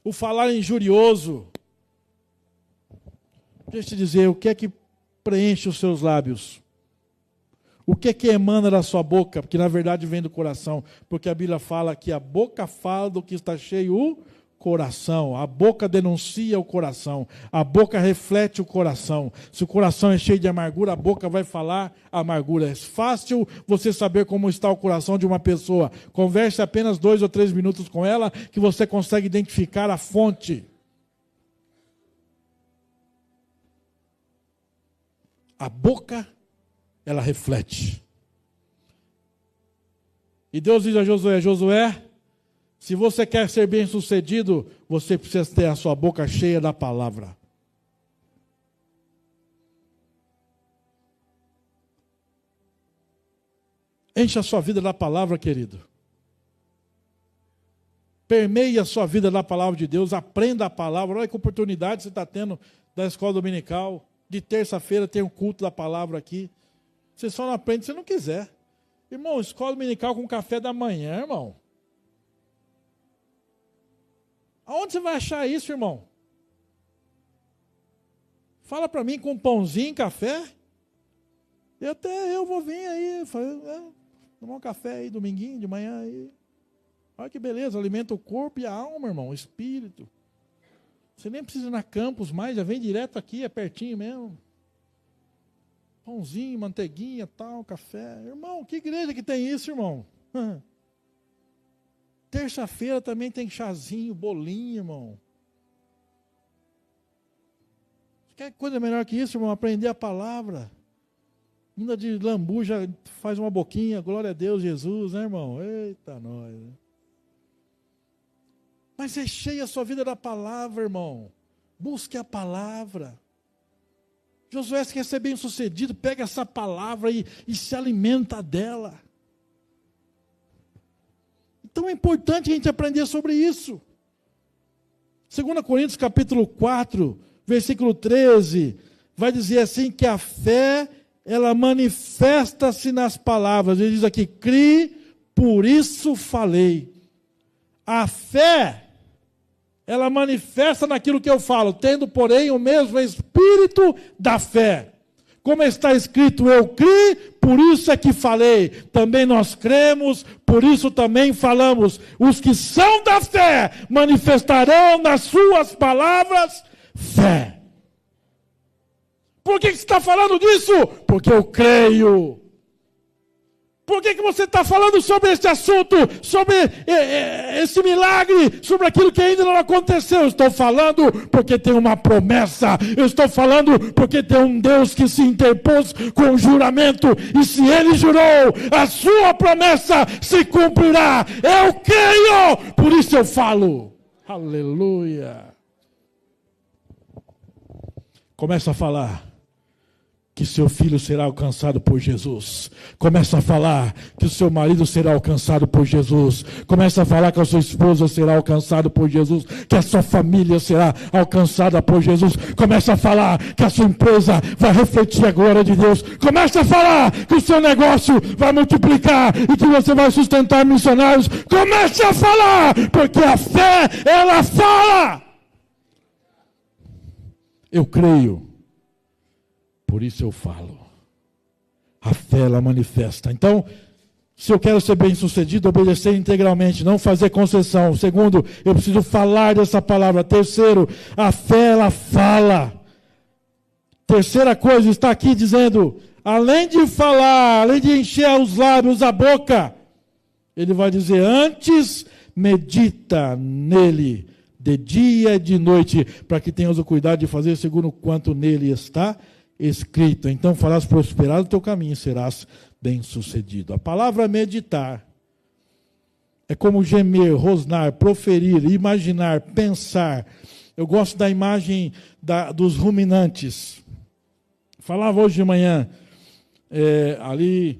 o falar injurioso. Deixa eu te dizer, o que é que preenche os seus lábios? O que é que emana da sua boca? Porque na verdade vem do coração. Porque a Bíblia fala que a boca fala do que está cheio coração. A boca denuncia o coração. A boca reflete o coração. Se o coração é cheio de amargura, a boca vai falar amargura. É fácil você saber como está o coração de uma pessoa. Converse apenas 2 ou 3 minutos com ela, que você consegue identificar a fonte. A boca, ela reflete. E Deus diz a Josué: Josué, se você quer ser bem-sucedido, você precisa ter a sua boca cheia da palavra. Enche a sua vida da palavra, querido. Permeie a sua vida da palavra de Deus. Aprenda a palavra. Olha que oportunidade você está tendo da escola dominical. De terça-feira tem um culto da palavra aqui. Você só não aprende se não quiser. Irmão, escola dominical com café da manhã, irmão. Aonde você vai achar isso, irmão? Fala para mim, com pãozinho, café? E até eu vou vir aí, tomar um café aí, dominguinho, de manhã aí. Olha que beleza, alimenta o corpo e a alma, irmão, o espírito. Você nem precisa ir na campus mais, já vem direto aqui, é pertinho mesmo. Pãozinho, manteiguinha, tal, café. Irmão, que igreja que tem isso, irmão? Terça-feira também tem chazinho, bolinho, irmão. Quer coisa melhor que isso, irmão? Aprender a palavra. Ainda de lambuja, faz uma boquinha, glória a Deus, Jesus, né, irmão? Eita, nós. Né? Mas é cheia a sua vida da palavra, irmão. Busque a palavra. Josué, se quer ser bem sucedido, pega essa palavra e se alimenta dela. Então é importante a gente aprender sobre isso. 2 Coríntios capítulo 4, versículo 13, vai dizer assim que a fé, ela manifesta-se nas palavras. Ele diz aqui, crie, por isso falei. A fé, ela manifesta naquilo que eu falo, tendo, porém, o mesmo espírito da fé. Como está escrito, eu criei, por isso é que falei. Também nós cremos, por isso também falamos. Os que são da fé manifestarão nas suas palavras fé. Por que você está falando disso? Porque eu creio. Por que você está falando sobre esse assunto, sobre esse milagre, sobre aquilo que ainda não aconteceu? Eu estou falando porque tem uma promessa. Eu estou falando porque tem um Deus que se interpôs com o juramento. E se Ele jurou, a sua promessa se cumprirá. Eu creio, por isso eu falo. Aleluia. Começa a falar que seu filho será alcançado por Jesus. Começa a falar que o seu marido será alcançado por Jesus. Começa a falar que a sua esposa será alcançada por Jesus. Que a sua família será alcançada por Jesus. Começa a falar que a sua empresa vai refletir a glória de Deus. Começa a falar que o seu negócio vai multiplicar e que você vai sustentar missionários. Comece a falar, porque a fé, ela fala. Eu creio. Por isso eu falo. A fé, ela manifesta. Então, se eu quero ser bem sucedido, obedecer integralmente, não fazer concessão. Segundo, eu preciso falar dessa palavra. Terceiro, a fé, ela fala. Terceira coisa, está aqui dizendo, além de falar, além de encher os lábios, a boca, ele vai dizer, antes medita nele, de dia e de noite, para que tenhas o cuidado de fazer segundo quanto nele está escrito. Então farás prosperar o teu caminho e serás bem-sucedido. A palavra meditar é como gemer, rosnar, proferir, imaginar, pensar. Eu gosto da imagem dos ruminantes. Falava hoje de manhã, ali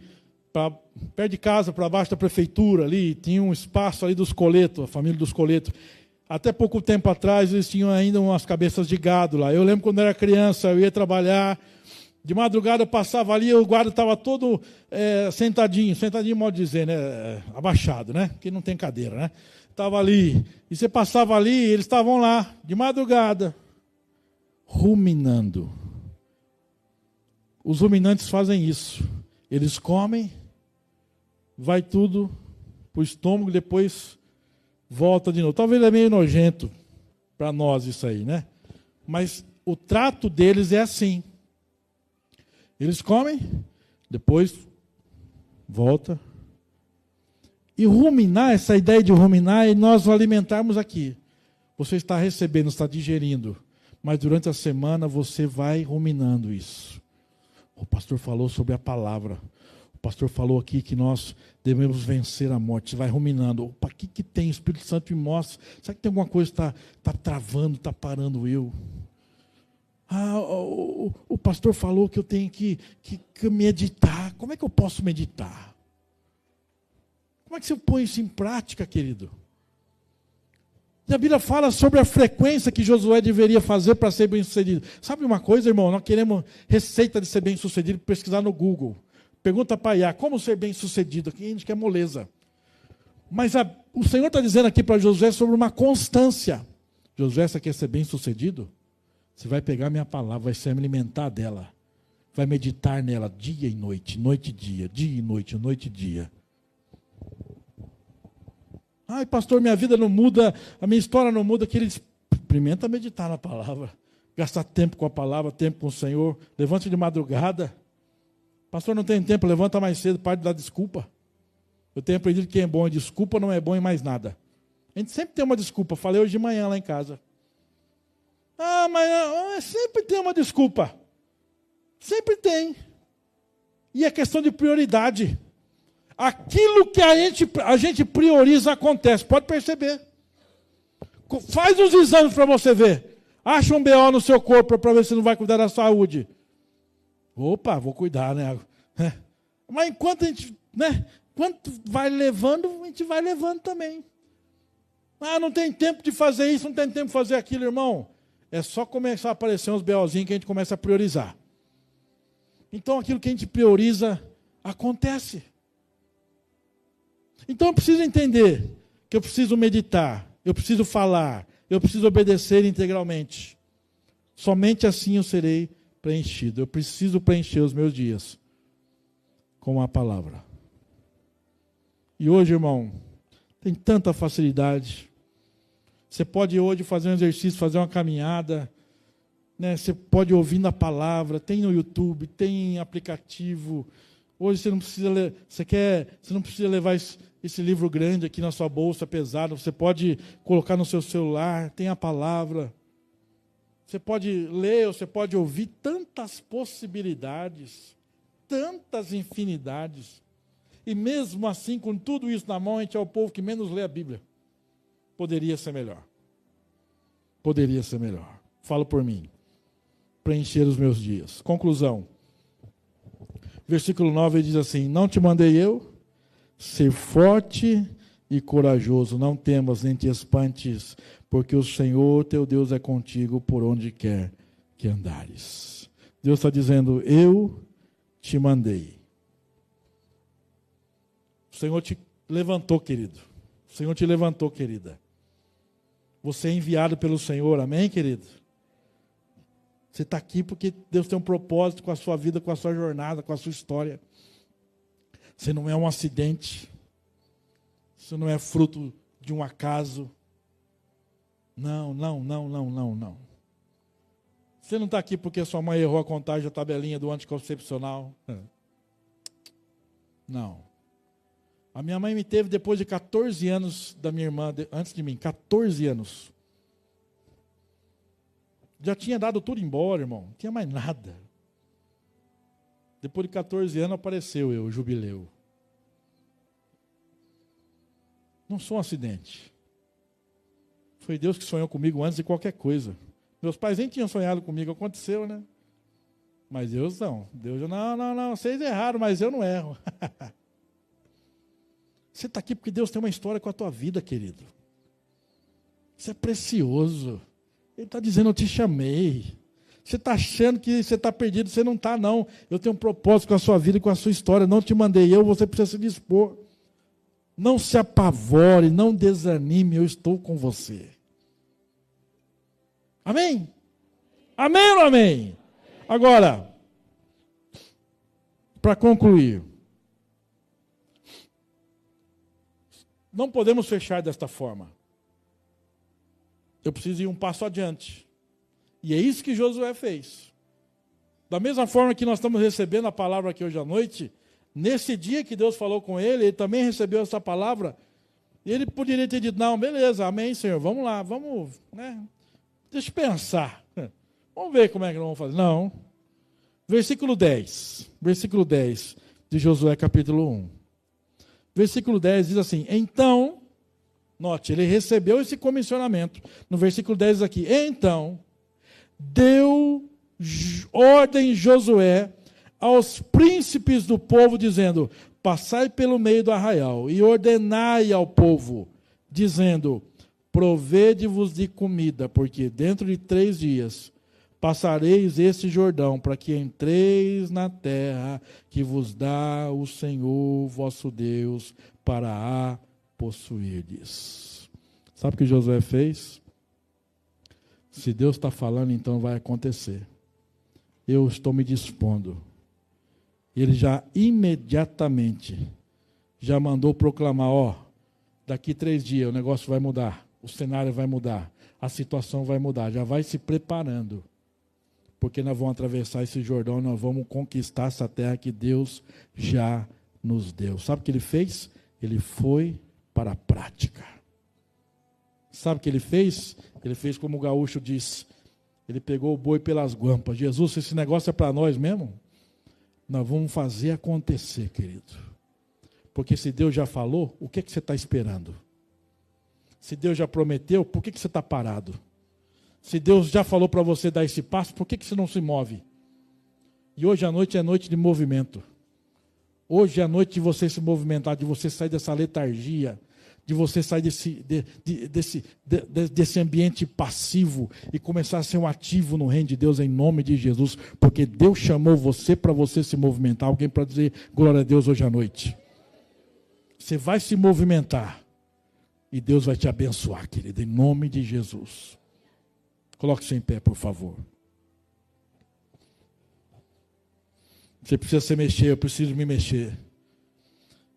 perto de casa, para baixo da prefeitura, ali tinha um espaço ali dos Coleto, a família dos Coleto. Até pouco tempo atrás, eles tinham ainda umas cabeças de gado lá. Eu lembro quando eu era criança, eu ia trabalhar, de madrugada eu passava ali, o guarda estava todo sentadinho, modo de dizer, né? Abaixado, né? Porque não tem cadeira, né? Estava ali, e você passava ali, eles estavam lá, de madrugada, ruminando. Os ruminantes fazem isso. Eles comem, vai tudo para o estômago, depois volta de novo. Talvez é meio nojento para nós isso aí, né? Mas o trato deles é assim. Eles comem, depois volta. E ruminar, essa ideia de ruminar, é nós o alimentarmos aqui. Você está recebendo, está digerindo, mas durante a semana você vai ruminando isso. O pastor falou sobre a palavra. O pastor falou aqui que nós devemos vencer a morte. Você vai ruminando. Opa, o que tem? O Espírito Santo me mostra. Será que tem alguma coisa que está travando, está parando eu? O pastor falou que eu tenho que meditar. Como é que eu posso meditar? Como é que você põe isso em prática, querido? E a Bíblia fala sobre a frequência que Josué deveria fazer para ser bem-sucedido. Sabe uma coisa, irmão? Nós queremos receita de ser bem-sucedido, pesquisar no Google. Pergunta para Iá, como ser bem-sucedido? Aqui a gente quer moleza. Mas o Senhor está dizendo aqui para Josué sobre uma constância. Josué, você quer ser bem-sucedido? Você vai pegar minha palavra, vai se alimentar dela. Vai meditar nela dia e noite e dia e noite e dia. Ai, pastor, minha vida não muda, a minha história não muda. Que ele experimenta meditar na palavra, gastar tempo com a palavra, tempo com o Senhor. Levante de madrugada. Pastor, não tem tempo, levanta mais cedo, para de dar desculpa. Eu tenho aprendido que quem é bom em desculpa não é bom em mais nada. A gente sempre tem uma desculpa. Falei hoje de manhã lá em casa. Mas sempre tem uma desculpa. Sempre tem. E é questão de prioridade. Aquilo que a gente prioriza acontece. Pode perceber. Faz os exames para você ver. Acha um BO no seu corpo para ver se não vai cuidar da saúde. Opa, vou cuidar, né? Mas enquanto a gente, né? Quanto vai levando, a gente vai levando também. Não tem tempo de fazer isso, não tem tempo de fazer aquilo, irmão. É só começar a aparecer uns BOzinhos que a gente começa a priorizar. Então aquilo que a gente prioriza acontece. Então eu preciso entender que eu preciso meditar, eu preciso falar, eu preciso obedecer integralmente. Somente assim eu serei preenchido. Eu preciso preencher os meus dias com a palavra. E hoje, irmão, tem tanta facilidade. Você pode hoje fazer um exercício, fazer uma caminhada, né? Você pode ouvir na palavra, tem no YouTube, tem aplicativo. Hoje você não precisa você não precisa levar esse livro grande aqui na sua bolsa, pesado. Você pode colocar no seu celular, tem a palavra. Você pode ler, você pode ouvir, tantas possibilidades, tantas infinidades. E mesmo assim, com tudo isso na mão, a gente é o povo que menos lê a Bíblia. Poderia ser melhor. Poderia ser melhor. Falo por mim. Preencher os meus dias. Conclusão. Versículo 9 diz assim: não te mandei eu ser forte e corajoso, não temas nem te espantes, porque o Senhor teu Deus é contigo por onde quer que andares. Deus está dizendo: eu te mandei. O Senhor te levantou, querido. O Senhor te levantou, querida. Você é enviado pelo Senhor, amém, querido? Você está aqui porque Deus tem um propósito com a sua vida, com a sua jornada, com a sua história. Você não é um acidente. Você não é fruto de um acaso. Não. Você não está aqui porque sua mãe errou a contagem da tabelinha do anticoncepcional. Não. A minha mãe me teve depois de 14 anos da minha irmã, antes de mim, 14 anos. Já tinha dado tudo embora, irmão. Não tinha mais nada. Depois de 14 anos apareceu eu, o jubileu. Não sou um acidente. Foi Deus que sonhou comigo antes de qualquer coisa. Meus pais nem tinham sonhado comigo, aconteceu, né? Mas Deus não. Deus, não, vocês erraram, mas eu não erro. Você está aqui porque Deus tem uma história com a tua vida, querido. Isso é precioso. Ele está dizendo: eu te chamei. Você está achando que você está perdido? Você não está, não. Eu tenho um propósito com a sua vida e com a sua história. Não te mandei eu, você precisa se dispor. Não se apavore, não desanime, eu estou com você. Amém? Amém ou não amém? Agora, para concluir, não podemos fechar desta forma. eu preciso ir um passo adiante. E é isso que Josué fez. Da mesma forma que nós estamos recebendo a palavra aqui hoje à noite, nesse dia que Deus falou com ele, ele também recebeu essa palavra. E ele poderia ter dito, não, beleza, amém, Senhor, vamos lá, vamos, né? Deixa eu pensar. Vamos ver como é que nós vamos fazer. Não. Versículo 10 de Josué capítulo 1. Versículo 10 diz assim, então, note, ele recebeu esse comissionamento. No versículo 10 aqui, então, deu ordem Josué aos príncipes do povo, dizendo, passai pelo meio do arraial e ordenai ao povo, dizendo, provede-vos de comida, porque dentro de 3 dias passareis este Jordão, para que entreis na terra que vos dá o Senhor vosso Deus para a possuirdes. Sabe o que Josué fez? Se Deus está falando, então vai acontecer. Eu estou me dispondo. Ele já imediatamente já mandou proclamar, daqui 3 dias o negócio vai mudar, o cenário vai mudar, a situação vai mudar, já vai se preparando. Porque nós vamos atravessar esse Jordão, nós vamos conquistar essa terra que Deus já nos deu. Sabe o que ele fez? Ele foi para a prática. Sabe o que ele fez? Ele fez como o gaúcho diz, ele pegou o boi pelas guampas. Jesus, se esse negócio é para nós mesmo, nós vamos fazer acontecer, querido. Porque se Deus já falou, o que você está esperando? Se Deus já prometeu, por que você está parado? Se Deus já falou para você dar esse passo, por que você não se move? E hoje à noite é noite de movimento. Hoje é a noite de você se movimentar, de você sair dessa letargia, de você sair desse ambiente passivo e começar a ser um ativo no reino de Deus em nome de Jesus, porque Deus chamou você para você se movimentar. Alguém para dizer glória a Deus hoje à noite. Você vai se movimentar e Deus vai te abençoar, querido, em nome de Jesus. Coloque-se em pé, por favor. Você precisa se mexer, eu preciso me mexer.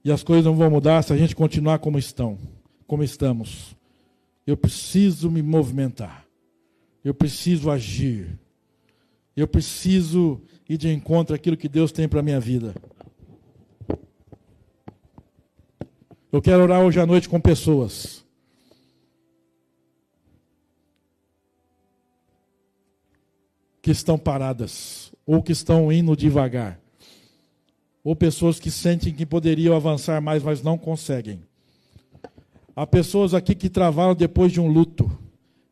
E as coisas não vão mudar se a gente continuar como estamos. Eu preciso me movimentar. Eu preciso agir. Eu preciso ir de encontro àquilo que Deus tem para a minha vida. Eu quero orar hoje à noite com pessoas que estão paradas, ou que estão indo devagar, ou pessoas que sentem que poderiam avançar mais, mas não conseguem. Há pessoas aqui que travaram depois de um luto.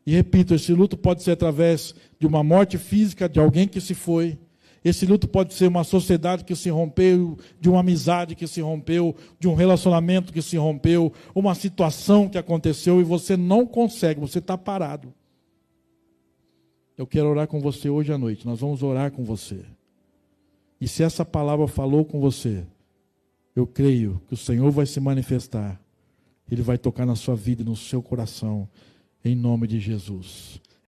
E repito, esse luto pode ser através de uma morte física, de alguém que se foi. Esse luto pode ser uma sociedade que se rompeu, de uma amizade que se rompeu, de um relacionamento que se rompeu, uma situação que aconteceu e você não consegue, você está parado. Eu quero orar com você hoje à noite. Nós vamos orar com você. E se essa palavra falou com você, eu creio que o Senhor vai se manifestar. Ele vai tocar na sua vida e no seu coração, em nome de Jesus.